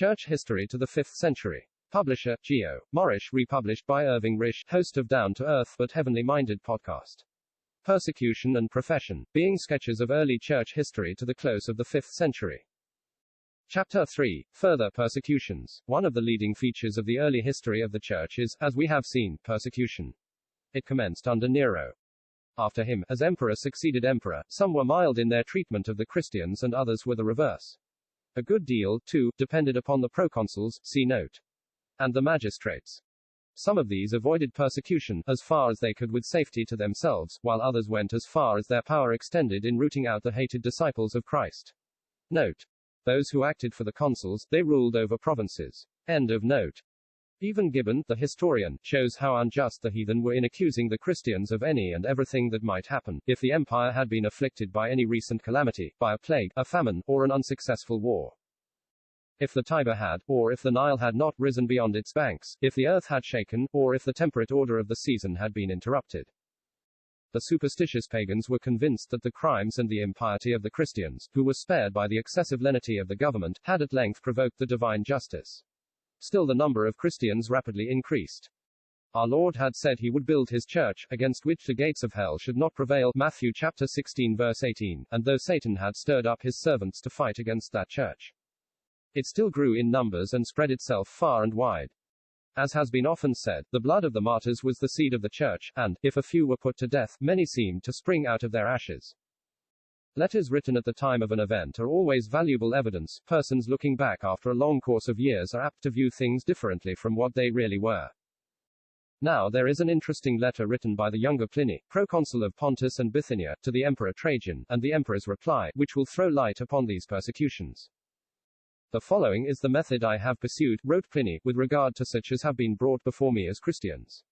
Church History to the 5th Century. Publisher, Geo. Morrish, republished by Irving Risch, host of Down to Earth but Heavenly Minded podcast. Persecution and Profession. Being Sketches of Early Church History to the Close of the 5th Century. Chapter 3. Further Persecutions. One of the leading features of the early history of the Church is, as we have seen, persecution. It commenced under Nero. After him, as emperor succeeded emperor, some were mild in their treatment of the Christians and others were the reverse. A good deal, too, depended upon the proconsuls, see note, and the magistrates. Some of these avoided persecution, as far as they could with safety to themselves, while others went as far as their power extended in rooting out the hated disciples of Christ. Note. Those who acted for the consuls, they ruled over provinces. End of note. Even Gibbon, the historian, shows how unjust the heathen were in accusing the Christians of any and everything that might happen, if the empire had been afflicted by any recent calamity, by a plague, a famine, or an unsuccessful war. If the Tiber had, or if the Nile had not risen beyond its banks, if the earth had shaken, or if the temperate order of the season had been interrupted. The superstitious pagans were convinced that the crimes and the impiety of the Christians, who were spared by the excessive lenity of the government, had at length provoked the divine justice. Still the number of Christians rapidly increased. Our Lord had said he would build his church, against which the gates of hell should not prevail, Matthew chapter 16 verse 18, and though Satan had stirred up his servants to fight against that church, it still grew in numbers and spread itself far and wide. As has been often said, the blood of the martyrs was the seed of the church, and, if a few were put to death, many seemed to spring out of their ashes. Letters written at the time of an event are always valuable evidence. Persons looking back after a long course of years are apt to view things differently from what they really were. Now there is an interesting letter written by the younger Pliny, proconsul of Pontus and Bithynia, to the Emperor Trajan, and the emperor's reply, which will throw light upon these persecutions. The following is the method I have pursued, wrote Pliny, with regard to such as have been brought before me as Christians.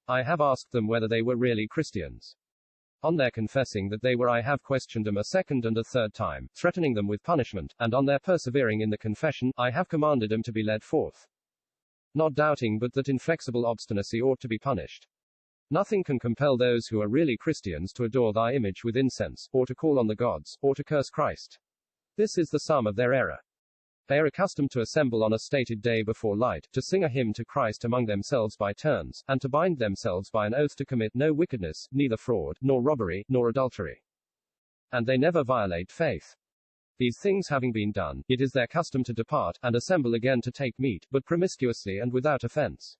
I have asked them whether they were really Christians. On their confessing that they were, I have questioned them a second and a third time, threatening them with punishment, and on their persevering in the confession, I have commanded them to be led forth. Not doubting but that inflexible obstinacy ought to be punished. Nothing can compel those who are really Christians to adore thy image with incense, or to call on the gods, or to curse Christ. This is the sum of their error. They are accustomed to assemble on a stated day before light, to sing a hymn to Christ among themselves by turns, and to bind themselves by an oath to commit no wickedness, neither fraud, nor robbery, nor adultery. And they never violate faith. These things having been done, it is their custom to depart, and assemble again to take meat, but promiscuously and without offense.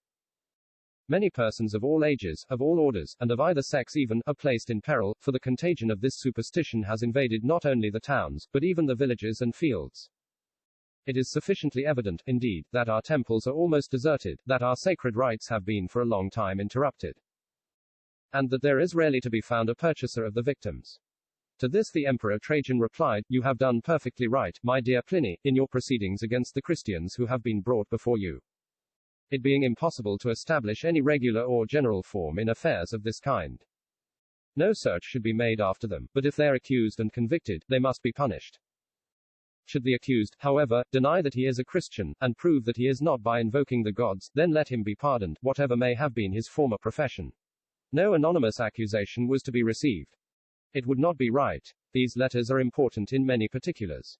Many persons of all ages, of all orders, and of either sex even, are placed in peril, for the contagion of this superstition has invaded not only the towns, but even the villages and fields. It is sufficiently evident, indeed, that our temples are almost deserted, that our sacred rites have been for a long time interrupted, and that there is rarely to be found a purchaser of the victims. To this the Emperor Trajan replied, "You have done perfectly right, my dear Pliny, in your proceedings against the Christians who have been brought before you. It being impossible to establish any regular or general form in affairs of this kind, no search should be made after them, but if they are accused and convicted, they must be punished. Should the accused, however, deny that he is a Christian, and prove that he is not by invoking the gods, then let him be pardoned, whatever may have been his former profession. No anonymous accusation was to be received. It would not be right. These letters are important in many particulars.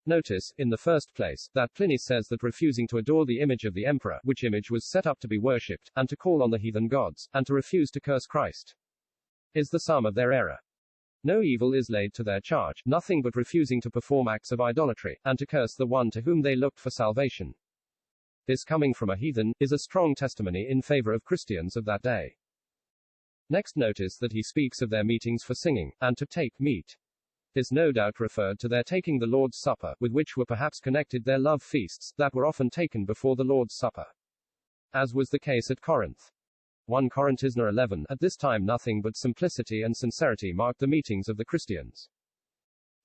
Notice, in the first place, that Pliny says that refusing to adore the image of the emperor, which image was set up to be worshipped, and to call on the heathen gods, and to refuse to curse Christ, is the sum of their error. No evil is laid to their charge, nothing but refusing to perform acts of idolatry, and to curse the one to whom they looked for salvation. This coming from a heathen, is a strong testimony in favor of Christians of that day. Next notice that he speaks of their meetings for singing, and to take meat. This no doubt referred to their taking the Lord's Supper, with which were perhaps connected their love feasts, that were often taken before the Lord's Supper, as was the case at Corinth. 1 Corinthians 11. At this time nothing but simplicity and sincerity marked the meetings of the Christians.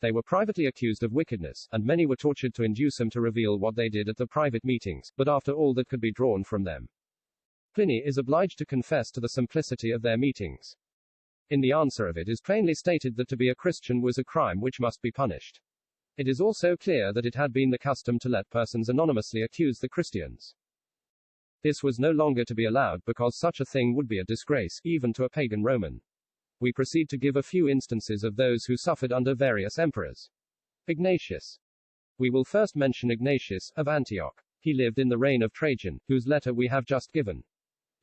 They were privately accused of wickedness, and many were tortured to induce them to reveal what they did at the private meetings, but after all that could be drawn from them, Pliny is obliged to confess to the simplicity of their meetings. In the answer of it is plainly stated that to be a Christian was a crime which must be punished. It is also clear that it had been the custom to let persons anonymously accuse the Christians. This was no longer to be allowed because such a thing would be a disgrace, even to a pagan Roman. We proceed to give a few instances of those who suffered under various emperors. Ignatius, We will first mention Ignatius, of Antioch. He lived in the reign of Trajan, whose letter we have just given.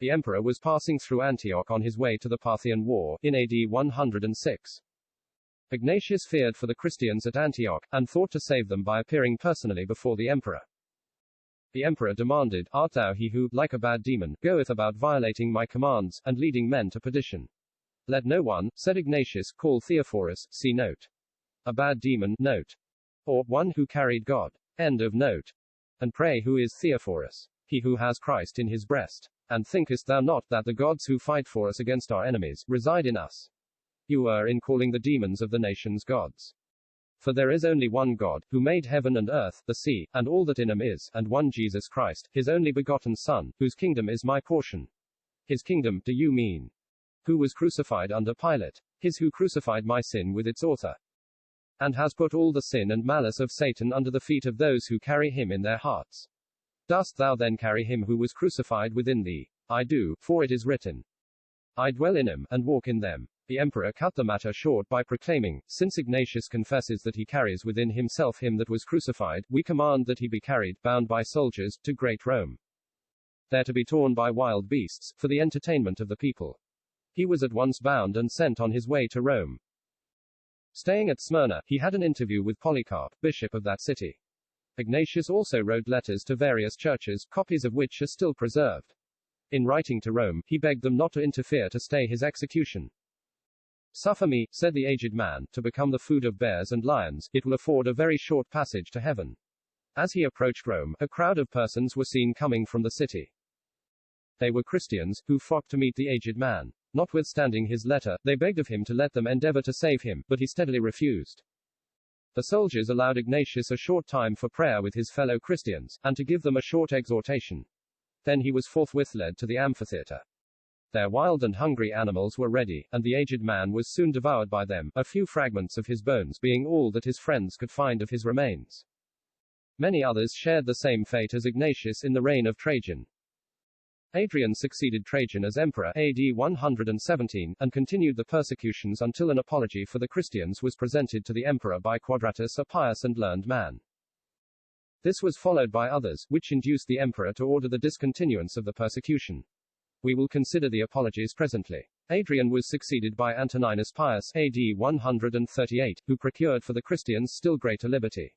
The emperor was passing through Antioch on his way to the Parthian War, in AD 106. Ignatius feared for the Christians at Antioch, and thought to save them by appearing personally before the emperor. The emperor demanded, "Art thou he who, like a bad demon, goeth about violating my commands, and leading men to perdition?" "Let no one," said Ignatius, "call Theophorus, see note. A bad demon, note. Or, one who carried God. End of note. And pray who is Theophorus? He who has Christ in his breast. And thinkest thou not that the gods who fight for us against our enemies, reside in us? You err in calling the demons of the nations gods. For there is only one God, who made heaven and earth, the sea, and all that in them is, and one Jesus Christ, his only begotten Son, whose kingdom is my portion. His kingdom, do you mean? Who was crucified under Pilate? His who crucified my sin with its author. And has put all the sin and malice of Satan under the feet of those who carry him in their hearts. Dost thou then carry him who was crucified within thee? I do, for it is written, I dwell in them, and walk in them. The emperor cut the matter short by proclaiming, since Ignatius confesses that he carries within himself him that was crucified, we command that he be carried, bound by soldiers, to great Rome, there to be torn by wild beasts, for the entertainment of the people. He was at once bound and sent on his way to Rome. Staying at Smyrna, he had an interview with Polycarp, bishop of that city. Ignatius also wrote letters to various churches, copies of which are still preserved. In writing to Rome, he begged them not to interfere to stay his execution. Suffer me, said the aged man, to become the food of bears and lions, it will afford a very short passage to heaven. As he approached Rome, a crowd of persons were seen coming from the city. They were Christians, who flocked to meet the aged man. Notwithstanding his letter, they begged of him to let them endeavor to save him, but he steadily refused. The soldiers allowed Ignatius a short time for prayer with his fellow Christians, and to give them a short exhortation. Then he was forthwith led to the amphitheater. Their wild and hungry animals were ready, and the aged man was soon devoured by them, a few fragments of his bones being all that his friends could find of his remains. Many others shared the same fate as Ignatius in the reign of Trajan. Adrian succeeded Trajan as emperor AD 117, and continued the persecutions until an apology for the Christians was presented to the emperor by Quadratus, a pious and learned man. This was followed by others, which induced the emperor to order the discontinuance of the persecution. We will consider the apologies presently. Adrian was succeeded by Antoninus Pius AD 138, who procured for the Christians still greater liberty.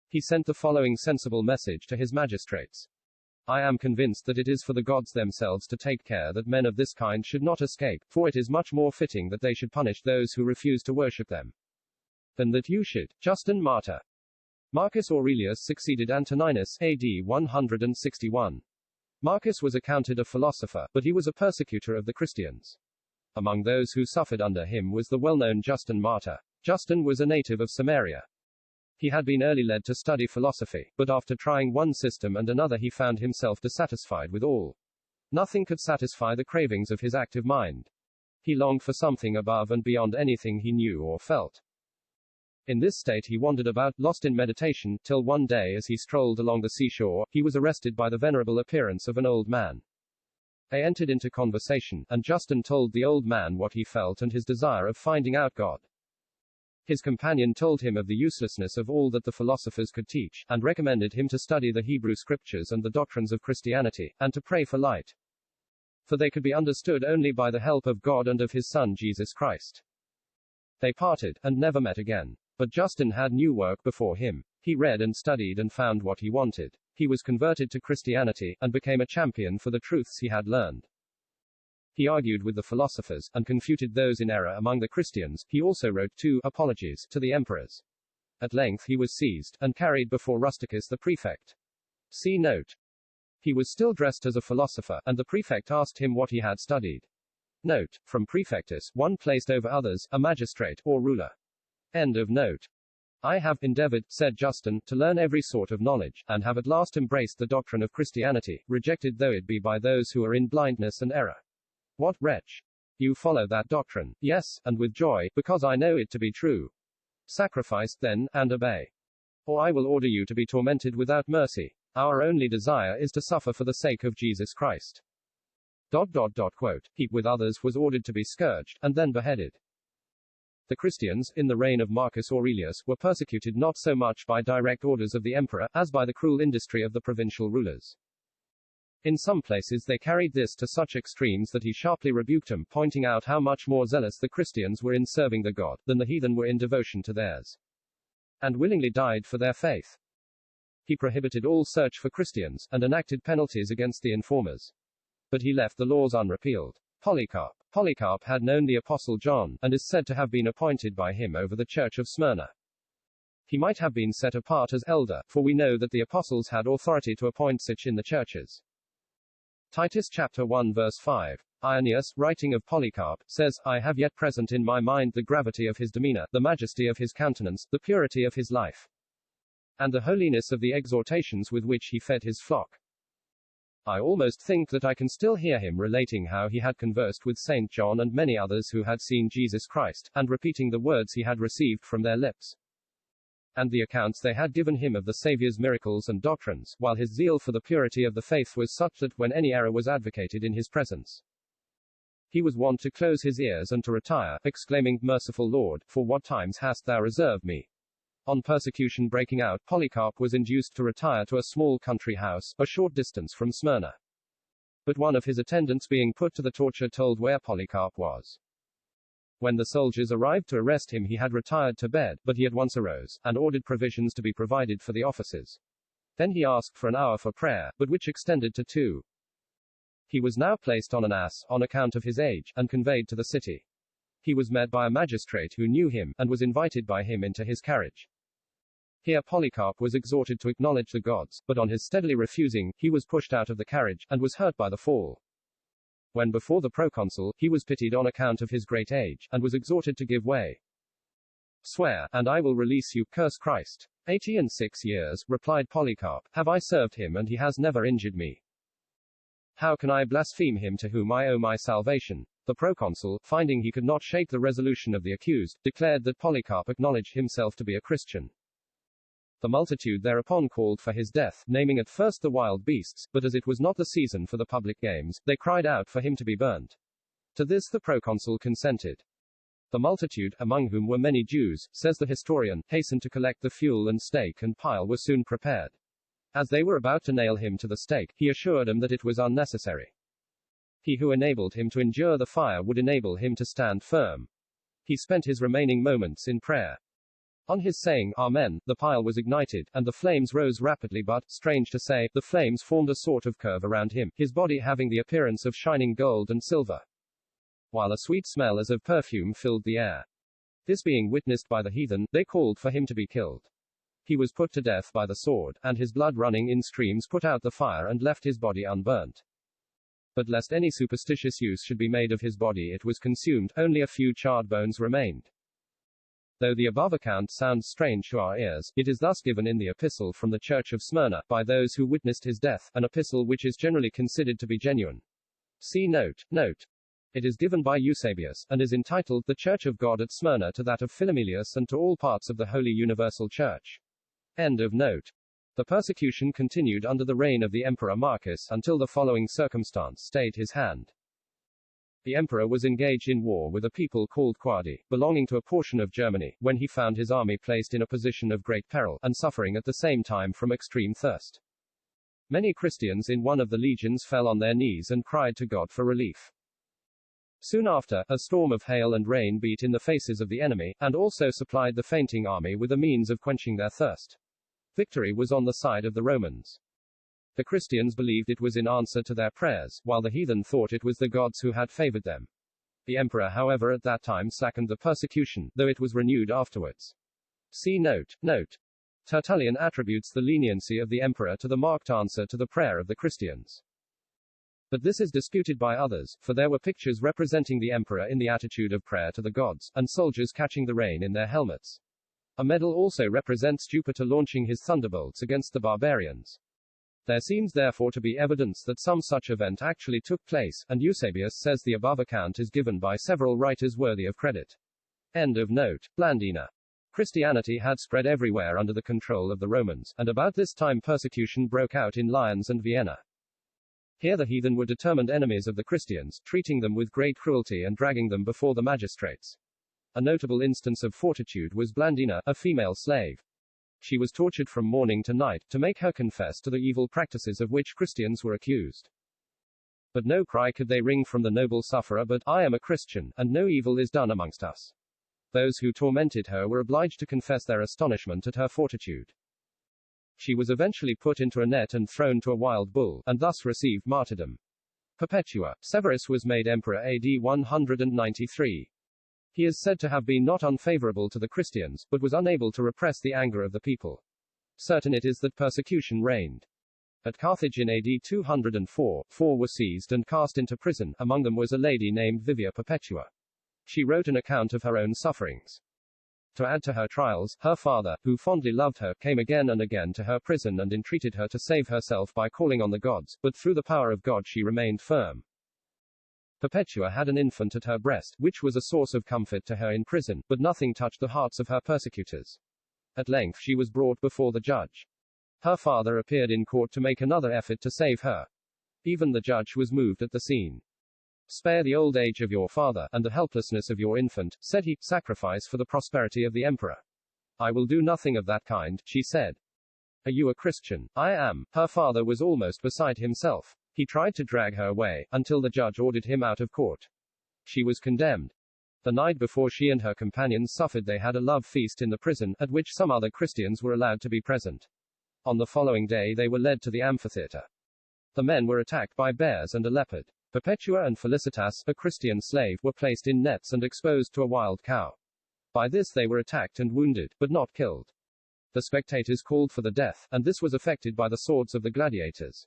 He sent the following sensible message to his magistrates. I am convinced that it is for the gods themselves to take care that men of this kind should not escape, for it is much more fitting that they should punish those who refuse to worship them, than that you should. Justin Martyr. Marcus Aurelius succeeded Antoninus AD 161. Marcus was accounted a philosopher, but he was a persecutor of the Christians. Among those who suffered under him was the well-known Justin Martyr. Justin was a native of Samaria. He had been early led to study philosophy, but after trying one system and another he found himself dissatisfied with all. Nothing could satisfy the cravings of his active mind. He longed for something above and beyond anything he knew or felt. In this state he wandered about, lost in meditation, till one day as he strolled along the seashore, he was arrested by the venerable appearance of an old man. They entered into conversation, and Justin told the old man what he felt and his desire of finding out God. His companion told him of the uselessness of all that the philosophers could teach, and recommended him to study the Hebrew scriptures and the doctrines of Christianity, and to pray for light. For they could be understood only by the help of God and of his Son Jesus Christ. They parted, and never met again. But Justin had new work before him. He read and studied and found what he wanted. He was converted to Christianity, and became a champion for the truths he had learned. He argued with the philosophers, and confuted those in error among the Christians. He also wrote 2 apologies to the emperors. At length he was seized, and carried before Rusticus the prefect. See note. He was still dressed as a philosopher, and the prefect asked him what he had studied. Note, from prefectus, one placed over others, a magistrate, or ruler. End of note. I have endeavored, said Justin, to learn every sort of knowledge, and have at last embraced the doctrine of Christianity, rejected though it be by those who are in blindness and error. What, wretch? You follow that doctrine? Yes, and with joy, because I know it to be true. Sacrifice, then, and obey. Or I will order you to be tormented without mercy. Our only desire is to suffer for the sake of Jesus Christ. Quote. He, with others, was ordered to be scourged, and then beheaded. The Christians, in the reign of Marcus Aurelius, were persecuted not so much by direct orders of the emperor, as by the cruel industry of the provincial rulers. In some places they carried this to such extremes that he sharply rebuked them, pointing out how much more zealous the Christians were in serving the God, than the heathen were in devotion to theirs, and willingly died for their faith. He prohibited all search for Christians, and enacted penalties against the informers. But he left the laws unrepealed. Polycarp had known the Apostle John, and is said to have been appointed by him over the church of Smyrna. He might have been set apart as elder, for we know that the apostles had authority to appoint such in the churches. Titus chapter 1 verse 5. Irenaeus, writing of Polycarp, says, I have yet present in my mind the gravity of his demeanor, the majesty of his countenance, the purity of his life, and the holiness of the exhortations with which he fed his flock. I almost think that I can still hear him relating how he had conversed with Saint John and many others who had seen Jesus Christ, and repeating the words he had received from their lips, and the accounts they had given him of the Saviour's miracles and doctrines, while his zeal for the purity of the faith was such that when any error was advocated in his presence, he was wont to close his ears and to retire, exclaiming, Merciful Lord, for what times hast thou reserved me? On persecution breaking out, Polycarp was induced to retire to a small country house, a short distance from Smyrna. But one of his attendants being put to the torture told where Polycarp was. When the soldiers arrived to arrest him, he had retired to bed, but he at once arose, and ordered provisions to be provided for the officers. Then he asked for an hour for prayer, but which extended to 2. He was now placed on an ass, on account of his age, and conveyed to the city. He was met by a magistrate who knew him, and was invited by him into his carriage. Here Polycarp was exhorted to acknowledge the gods, but on his steadily refusing, he was pushed out of the carriage, and was hurt by the fall. When before the proconsul, he was pitied on account of his great age, and was exhorted to give way. Swear, and I will release you, curse Christ. 86 years, replied Polycarp, have I served him and he has never injured me. How can I blaspheme him to whom I owe my salvation? The proconsul, finding he could not shake the resolution of the accused, declared that Polycarp acknowledged himself to be a Christian. The multitude thereupon called for his death, naming at first the wild beasts, but as it was not the season for the public games, they cried out for him to be burnt. To this the proconsul consented. The multitude, among whom were many Jews, says the historian, hastened to collect the fuel, and stake and pile were soon prepared. As they were about to nail him to the stake, he assured them that it was unnecessary. He who enabled him to endure the fire would enable him to stand firm. He spent his remaining moments in prayer. On his saying, Amen, the pile was ignited, and the flames rose rapidly, but, strange to say, the flames formed a sort of curve around him, his body having the appearance of shining gold and silver, while a sweet smell as of perfume filled the air. This being witnessed by the heathen, they called for him to be killed. He was put to death by the sword, and his blood running in streams put out the fire and left his body unburnt. But lest any superstitious use should be made of his body, it was consumed, only a few charred bones remained. Though the above account sounds strange to our ears, it is thus given in the epistle from the church of Smyrna, by those who witnessed his death, an epistle which is generally considered to be genuine. See note. It is given by Eusebius, and is entitled, The Church of God at Smyrna, to that of Philomelius and to all parts of the Holy Universal Church. End of note. The persecution continued under the reign of the Emperor Marcus, until the following circumstance stayed his hand. The emperor was engaged in war with a people called Quadi, belonging to a portion of Germany, when he found his army placed in a position of great peril, and suffering at the same time from extreme thirst. Many Christians in one of the legions fell on their knees and cried to God for relief. Soon after, a storm of hail and rain beat in the faces of the enemy, and also supplied the fainting army with a means of quenching their thirst. Victory was on the side of the Romans. The Christians believed it was in answer to their prayers, while the heathen thought it was the gods who had favored them. The emperor, however, at that time slackened the persecution, though it was renewed afterwards. See note. Tertullian attributes the leniency of the emperor to the marked answer to the prayer of the Christians. But this is disputed by others, for there were pictures representing the emperor in the attitude of prayer to the gods, and soldiers catching the rain in their helmets. A medal also represents Jupiter launching his thunderbolts against the barbarians. There seems therefore to be evidence that some such event actually took place, and Eusebius says the above account is given by several writers worthy of credit. End of note. Blandina. Christianity had spread everywhere under the control of the Romans, and about this time persecution broke out in Lyons and Vienna. Here the heathen were determined enemies of the Christians, treating them with great cruelty and dragging them before the magistrates. A notable instance of fortitude was Blandina, a female slave. She was tortured from morning to night, to make her confess to the evil practices of which Christians were accused. But no cry could they wring from the noble sufferer but, "I am a Christian, and no evil is done amongst us." Those who tormented her were obliged to confess their astonishment at her fortitude. She was eventually put into a net and thrown to a wild bull, and thus received martyrdom. Perpetua. Severus was made emperor AD 193. He is said to have been not unfavorable to the Christians, but was unable to repress the anger of the people. Certain it is that persecution reigned. At Carthage in AD 204, 4 were seized and cast into prison. Among them was a lady named Vivia Perpetua. She wrote an account of her own sufferings. To add to her trials, her father, who fondly loved her, came again and again to her prison and entreated her to save herself by calling on the gods, but through the power of God she remained firm. Perpetua had an infant at her breast, which was a source of comfort to her in prison, but nothing touched the hearts of her persecutors. At length she was brought before the judge. Her father appeared in court to make another effort to save her. Even the judge was moved at the scene. "Spare the old age of your father, and the helplessness of your infant," said he, "sacrifice for the prosperity of the emperor." "I will do nothing of that kind," she said. "Are you a Christian?" "I am." Her father was almost beside himself. He tried to drag her away, until the judge ordered him out of court. She was condemned. The night before she and her companions suffered, they had a love feast in the prison, at which some other Christians were allowed to be present. On the following day they were led to the amphitheater. The men were attacked by bears and a leopard. Perpetua and Felicitas, a Christian slave, were placed in nets and exposed to a wild cow. By this they were attacked and wounded, but not killed. The spectators called for the death, and this was effected by the swords of the gladiators.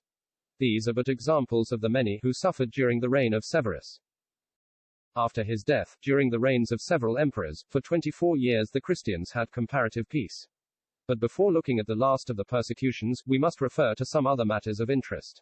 These are but examples of the many who suffered during the reign of Severus. After his death, during the reigns of several emperors, for 24 years the Christians had comparative peace. But before looking at the last of the persecutions, we must refer to some other matters of interest.